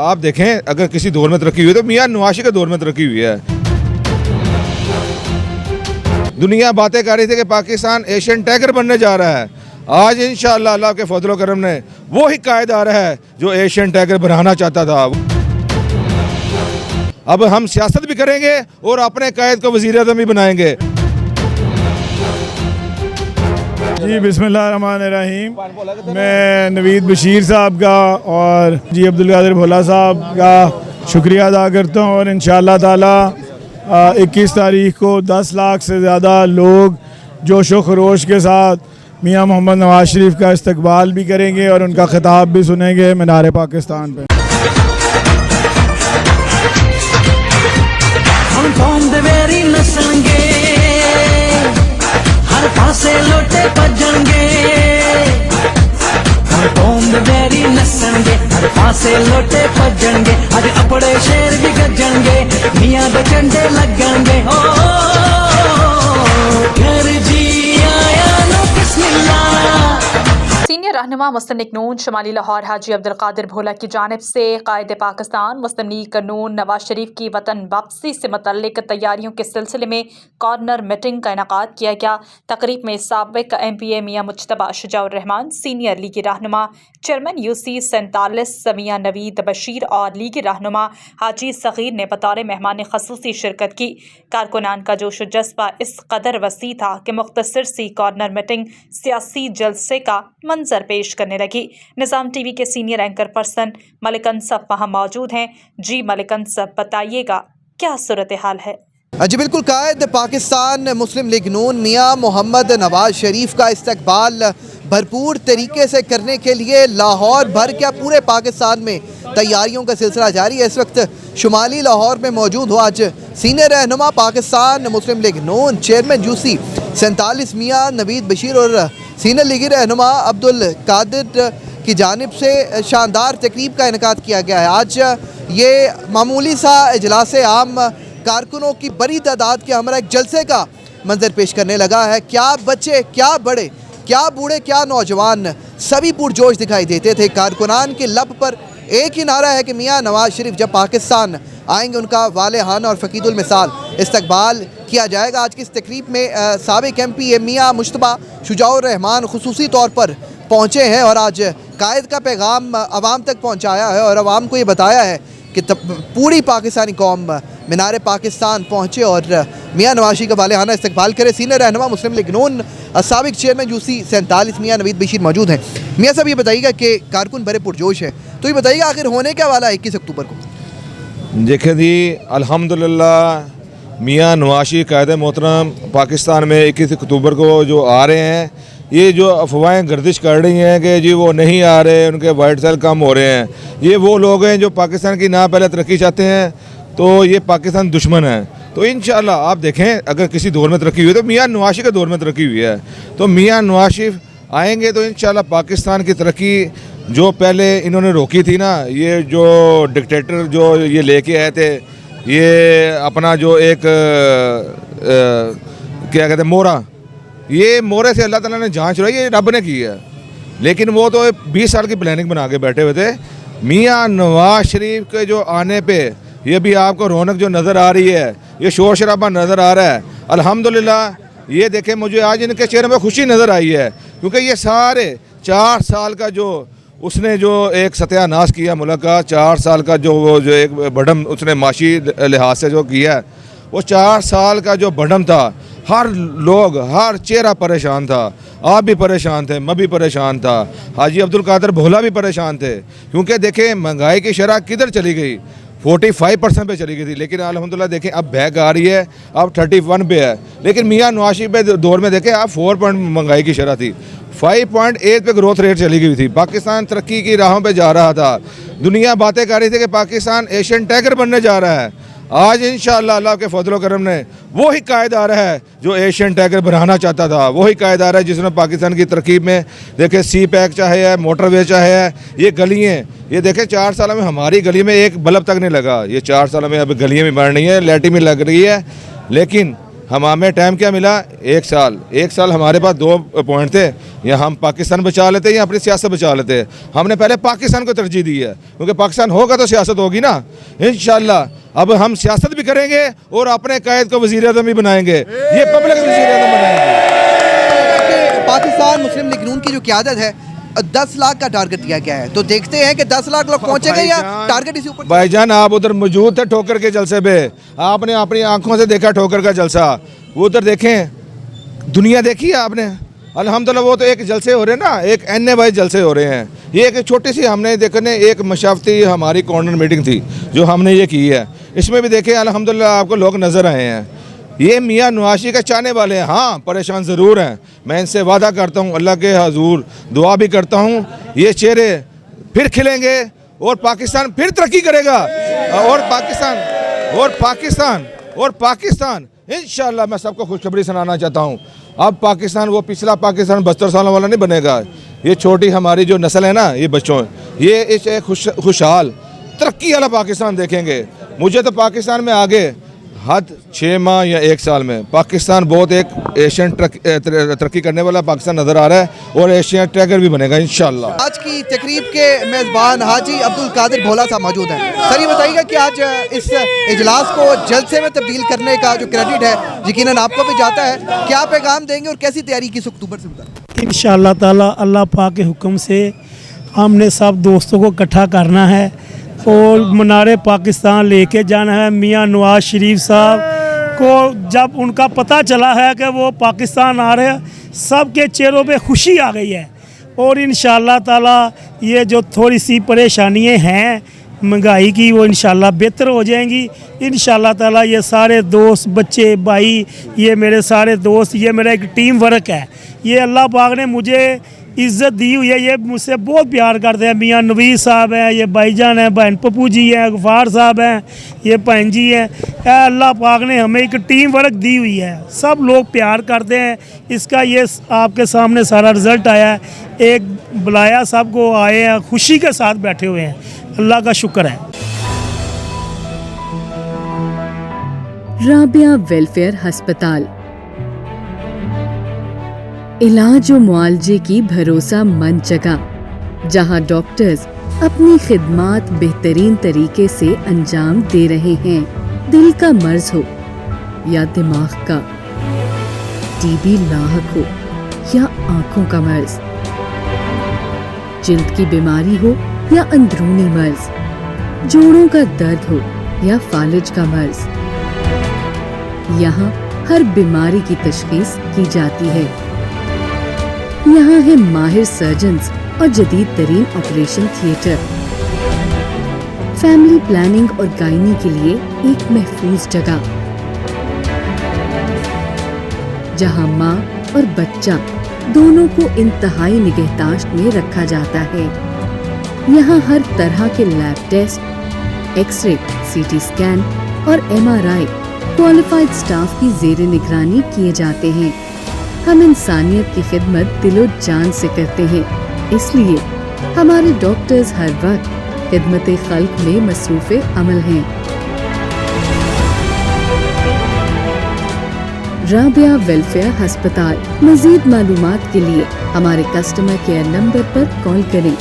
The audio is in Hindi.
आप देखें अगर किसी दौर में तरक्की हुई है तो मियाँ नवाज के दौर में तरक्की हुई है। दुनिया बातें कर रही थी कि पाकिस्तान एशियन टाइगर बनने जा रहा है। आज इंशाअल्लाह अल्लाह के फजल करम ने वो ही कायद आ रहा है जो एशियन टाइगर बनाना चाहता था। अब हम सियासत भी करेंगे और अपने कायद को वज़ीर आज़म भी बनाएंगे। जी बिस्मिल्लाहिर्रहमानिर्रहीम। मैं नवीद बशीर साहब का और जी अब्दुल कादिर भोला साहब का शुक्रिया अदा करता हूँ और इंशाअल्लाह ताला 21 तारीख को 10 लाख से ज़्यादा लोग जोश व खरोश के साथ मियाँ मोहम्मद नवाज शरीफ का इस्तकबाल भी करेंगे और उनका खिताब भी सुनेंगे मीनार पाकिस्तान पे। हर पासे लोटे भजणगे, हर कौम दे वैरी नसणगे, हर पासे लोटे भजणगे, अज अपने शेर भी गजणगे, मियां दे झंडे लगणगे। हो घर जी आया नो बिस्मिल्लाह। सीनियर रहनुमा मुस्लिम लीग नून शुमाली लाहौर हाजी अब्दुल कादिर भोला की जानिब से कायद पाकिस्तान मुस्लिम लीग नून नवाज शरीफ की वतन वापसी से मुतल्लिक तैयारियों के सिलसिले में कॉर्नर मीटिंग का इनेकाद किया गया। तकरीब में साबिक MPA मियाँ मुज्तबा शुजाउर रहमान, सीनियर लीगी रहनुमा चेयरमैन UC 47 मियाँ नवीद बशीर और लीगी रहनुमा हाजी सगीर ने बतौर मेहमान खसूसी शिरकत की। कारकुनान का जोश जज्बा इस कदर वसी था कि मुख्तसर सी कॉर्नर मीटिंग सियासी जलसे का मंजर पेश करने लगी। निज़ाम TV के सीनियर एंकर पर्सन मलिक अंसफ वहाँ मौजूद हैं। जी मलिक अंसफ, बताइएगा क्या सूरत हाल है? जी बिल्कुल, कायद पाकिस्तान मुस्लिम लीग नून मियाँ मोहम्मद नवाज शरीफ का इस्तकबाल भरपूर तरीके से करने के लिए लाहौर भर क्या पूरे पाकिस्तान में तैयारियों का सिलसिला जारी है। इस वक्त शुमाली लाहौर में मौजूद हो आज सीनियर रहनुमा पाकिस्तान मुस्लिम लीग नून चेयरमैन UC 47 मियाँ नवीद बशीर और सीनियर लीगी रहनुमा अब्दुल कादिर की जानिब से शानदार तकरीब का इनेकाद किया गया है। आज ये मामूली सा इजलास आम कारकुनों की बड़ी तादाद के हमरा एक जलसे का मंजर पेश करने लगा है। क्या बच्चे, क्या बड़े, क्या बूढ़े, क्या नौजवान, सभी पुरजोश दिखाई देते थे। कारकुनान के लब पर एक ही नारा है कि मियाँ नवाज शरीफ जब पाकिस्तान आएंगे उनका वालेहाना और फ़कीदुल मिसाल इस्तकबाल किया जाएगा। आज की इस तकरीब में साबिक MPA मियाँ मुज्तबा शुजाउर रहमान खुसूसी तौर पर पहुँचे हैं और आज कायद का पैगाम आवाम तक पहुँचाया है और आवाम को ये बताया है कि पूरी पाकिस्तानी कौम मीनार पाकिस्तान पहुँचे और मियाँ नवाज शरीफ का वालेहाना इस्तकबाल करे। सीनियर रहनुमा मुस्लिम लीग नून साबिक चेयरमैन UC 47 मियाँ नवीद बशीर मौजूद हैं। मियाँ साहब ये बताइएगा कि कारकुन बड़े पुरजोश है, तो ये बताइएगा आखिर होने क्या वाला है 21 अक्टूबर को? देखें जी, अल्हम्दुलिल्लाह मियाँ नवाज शरीफ कायद मोहतरम पाकिस्तान में 21 अक्टूबर को जो आ रहे हैं, ये जो अफवाहें गर्दिश कर रही हैं कि जी वो नहीं आ रहे, उनके वाइट सेल कम हो रहे हैं, ये वो लोग हैं जो पाकिस्तान की ना पहले तरक्की चाहते हैं, तो ये पाकिस्तान दुश्मन है। तो इंशाअल्लाह आप देखें अगर किसी दौर में तरक्की हुई तो मियाँ नवाज शरीफ के दौर में तरक्की हुई है। तो मियाँ नवाज शरीफ आएंगे तो इंशाअल्लाह पाकिस्तान की तरक्की जो पहले इन्होंने रोकी थी ना, ये जो डिक्टेटर जो ये लेके आए थे, ये अपना जो एक क्या कहते हैं मोहरा, ये मोहरे से अल्लाह ताला ने जान छुड़ाई, ये रब ने की है। लेकिन वो तो 20 साल की प्लानिंग बना के बैठे हुए थे। मियाँ नवाज शरीफ के जो आने पे ये भी आपको रौनक जो नज़र आ रही है, ये शोर शराबा नज़र आ रहा है। अल्हम्दुलिल्लाह ये देखें, मुझे आज इनके चेहरे में खुशी नज़र आई है क्योंकि ये सारे 4 साल का जो उसने जो एक सत्यानाश किया मुल्क का, 4 साल का जो एक बडम उसने माशी लिहाज से जो किया, वो 4 साल का जो बडम था, हर लोग, हर चेहरा परेशान था। आप भी परेशान थे, मैं भी परेशान था, हाजी अब्दुल कादिर भोला भी परेशान थे क्योंकि देखें महंगाई की शरह किधर चली गई, 45% पे चली गई थी। लेकिन अल्हम्दुलिल्लाह देखें अब बैक आ रही है, अब 31 पे है। लेकिन मियाँ नवाज शरीफ पे दौर में देखें आप 4 पॉइंट महंगाई की शरह थी, 5.8 पे ग्रोथ रेट चली गई थी। पाकिस्तान तरक्की की राहों पे जा रहा था। दुनिया बातें कर रही थी कि पाकिस्तान एशियन टाइगर बनने जा रहा है। आज इंशाअल्लाह अल्लाह के फजल करम ने वो ही कायद आ रहा है जो एशियन टाइगर बनाना चाहता था। वो ही कायद आ रहा है जिसने पाकिस्तान की तरकीब में देखे सी पैक चाहे है, मोटरवे चाहे है, ये गलियाँ, ये देखें 4 साल में हमारी गली में एक बल्ब तक नहीं लगा। ये 4 साल में अब गलियाँ भी बन रही हैं, लाइटें भी लग रही है, लेकिन हमें टाइम क्या मिला? 1 साल। 1 साल हमारे पास 2 पॉइंट थे, या हम पाकिस्तान बचा लेते या अपनी सियासत बचा लेते। हमने पहले पाकिस्तान को तरजीह दी है, क्योंकि पाकिस्तान होगा तो सियासत होगी ना इंशाल्लाह। अब हम सियासत भी करेंगे और अपने कायद को वज़ीर आज़म भी बनाएंगे, ये पब्लिक वज़ीर आज़म बनाएंगे। पाकिस्तान मुस्लिम लीग नून की जो क़यादत है 10 लाख का टारगेट दिया गया है, तो देखते हैं कि 10 लाख लोग पहुंचेंगे या टारगेट इसी ऊपर। भाईजान आप उधर मौजूद थे ठोकर के जलसे पे, आपने अपनी आंखों से देखा ठोकर का जलसा। वो उधर देखें, दुनिया देखी है आपने? अल्हम्दुलिल्लाह वो तो एक जलसे हो रहे हैं ना, एक NA वाइज जलसे हो रहे हैं। ये एक छोटी सी हमने देखने एक मशावती हमारी कॉर्नर मीटिंग थी जो हमने ये की है, इसमें भी देखें अल्हम्दुलिल्लाह आपको लोग नज़र आए हैं। ये मियाँ नवाशी के चाहने वाले हैं, हाँ परेशान ज़रूर हैं। मैं इनसे वादा करता हूँ, अल्लाह के हजूर दुआ भी करता हूँ, ये चेहरे फिर खिलेंगे और पाकिस्तान फिर तरक्की करेगा। और पाकिस्तान इंशाअल्लाह मैं सबको खुशखबरी सुनाना चाहता हूँ, अब पाकिस्तान वो पिछला पाकिस्तान 72 सालों वाला नहीं बनेगा। ये छोटी हमारी जो नस्ल है ना, ये बच्चों, ये इस एक खुशहाल तरक्की वाला पाकिस्तान देखेंगे। मुझे तो पाकिस्तान में आगे हद 6 माह या 1 साल में पाकिस्तान बहुत एक एशियन तरक्की करने वाला पाकिस्तान नज़र आ रहा है, और एशियन ट्रैकर भी बनेगा इंशाल्लाह। आज की तकरीब के मेज़बान हाजी अब्दुल कादिर भोला साहब मौजूद हैं। सर ये बताइएगा कि आज इस इजलास को जलसे में तब्दील करने का जो क्रेडिट है यकीनन आपको भी जाता है, क्या पैगाम देंगे और कैसी तैयारी की अक्टूबर से बताएं? इंशाअल्लाह ताला अल्लाह पाक के हुक्म से हमने सब दोस्तों को इकट्ठा करना है और मनारे पाकिस्तान लेके जाना है। मियाँ नवाज शरीफ साहब को जब उनका पता चला है कि वो पाकिस्तान आ रहे हैं, सब के चेहरों पे खुशी आ गई है। और इंशाअल्लाह ताला ये जो थोड़ी सी परेशानियाँ हैं महंगाई की, वो इंशाअल्लाह बेहतर हो जाएंगी इंशाअल्लाह ताला। ये सारे दोस्त, बच्चे, भाई, ये मेरे सारे दोस्त, ये मेरा एक टीम वर्क है। ये अल्लाह पाक ने मुझे इज़्ज़त दी हुई है, ये मुझसे बहुत प्यार करते हैं। मियाँ नवीद साहब हैं, ये भाईजान हैं, बहन पप्पू जी हैं, गफ़ार साहब हैं, ये बहन जी हैं। अल्लाह पाक ने हमें एक टीम वर्क दी हुई है, सब लोग प्यार करते हैं। इसका ये आपके सामने सारा रिज़ल्ट आया है। एक बुलाया, सबको आए हैं, खुशी के साथ बैठे हुए हैं, अल्लाह का शुक्र है। राबिया वेलफेयर अस्पताल, इलाज और मुआलजे की भरोसा मंद जगह, जहां डॉक्टर्स अपनी खिदमात बेहतरीन तरीके से अंजाम दे रहे हैं। दिल का मर्ज हो या दिमाग का, टीबी लाहक हो या आंखों का मर्ज, जिल्द की बीमारी हो या अंदरूनी मर्ज, जोड़ों का दर्द हो या फालिज का मर्ज, यहाँ हर बीमारी की तशखीस की जाती है। यहाँ है माहिर सर्जन्स और जदीद तरीन ऑपरेशन थिएटर। फैमिली प्लानिंग और गायनी के लिए एक महफूज जगह, जहाँ माँ और बच्चा दोनों को इंतहाई निगहदाश्त में रखा जाता है। यहाँ हर तरह के lab test, x ray, CT scan और MRI क्वालिफाइड स्टाफ की जेर निगरानी किए जाते हैं। हम इंसानियत की खिदमत दिलो जान से करते हैं, इसलिए हमारे डॉक्टर्स हर वक्त खिदमत खल्क में मसरूफ़ अमल हैं। राबिया वेलफेयर अस्पताल। मज़ीद मालूमात के लिए हमारे कस्टमर केयर नंबर पर कॉल करें